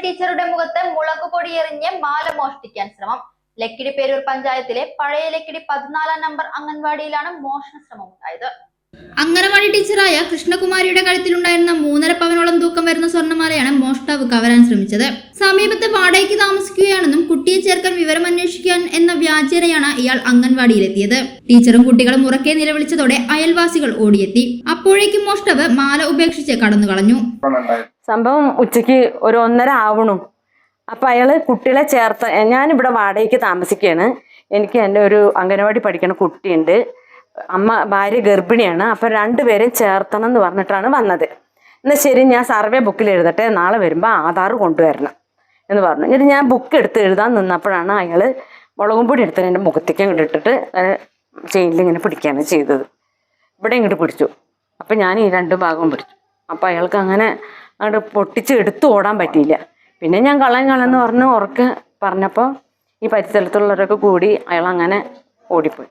ടീച്ചറുടെ മുഖത്ത് മുളകുപൊടി എറിഞ്ഞ് മാല മോഷ്ടിക്കാൻ ശ്രമം. ലക്കിടി പേരൂർ പഞ്ചായത്തിലെ പഴയ ലക്കിടി 14 നമ്പർ അംഗൻവാടിയിലാണ് മോഷണ ശ്രമം ഉണ്ടായത്. അംഗനവാടി ടീച്ചറായ കൃഷ്ണകുമാരിയുടെ കഴുത്തിലുണ്ടായിരുന്ന 3.5 പവനോളം തൂക്കം വരുന്ന സ്വർണ്ണമാലയാണ് മോഷ്ടാവ് കവരാൻ ശ്രമിച്ചത്. സമീപത്ത് വാടകയ്ക്ക് താമസിക്കുകയാണെന്നും കുട്ടിയെ ചേർക്കാൻ വിവരം അന്വേഷിക്കാൻ എന്ന വ്യാജേനയാണ് ഇയാൾ അംഗൻവാടിയിലെത്തിയത്. ടീച്ചറും കുട്ടികളും ഉറക്കെ നിലവിളിച്ചതോടെ അയൽവാസികൾ ഓടിയെത്തി. അപ്പോഴേക്കും മോഷ്ടാവ് മാല ഉപേക്ഷിച്ച് കടന്നു കളഞ്ഞു. സംഭവം ഉച്ചയ്ക്ക് ഒരു 1:30 ആവണു. അപ്പം അയാള് കുട്ടികളെ ചേർത്ത്, ഞാനിവിടെ വാടകയ്ക്ക് താമസിക്കുകയാണ്. എനിക്ക് എൻ്റെ ഒരു അംഗനവാടി പഠിക്കുന്ന കുട്ടിയുണ്ട്. ഭാര്യ ഗർഭിണിയാണ്. അപ്പം 2 പേരെയും ചേർത്തണം എന്ന് പറഞ്ഞിട്ടാണ് വന്നത്. എന്നാൽ ശരി, ഞാൻ സർവേ ബുക്കിൽ എഴുതട്ടെ, നാളെ വരുമ്പോൾ ആധാർ കൊണ്ടുവരണം എന്ന് പറഞ്ഞു. എന്നിട്ട് ഞാൻ ബുക്ക് എടുത്ത് എഴുതാൻ നിന്നപ്പോഴാണ് അയാൾ മുളകും പൊടി എടുത്ത് എൻ്റെ മുഖത്തേക്ക് ഇങ്ങോട്ട് ഇട്ടിട്ട് ചെയിനിൽ ഇങ്ങനെ പിടിക്കുകയാണ് ചെയ്തത്. ഇവിടെ ഇങ്ങോട്ട് പിടിച്ചു. അപ്പം ഞാൻ ഈ 2 ഭാഗവും പിടിച്ചു. അപ്പം അയാൾക്ക് അങ്ങനെ അങ്ങോട്ട് പൊട്ടിച്ച് എടുത്ത് ഓടാൻ പറ്റിയില്ല. പിന്നെ ഞാൻ കളയെന്ന് പറഞ്ഞ് ഉറക്കെ പറഞ്ഞപ്പോൾ ഈ പരിസരത്തുള്ളവരൊക്കെ കൂടി അയാൾ അങ്ങനെ ഓടിപ്പോയി.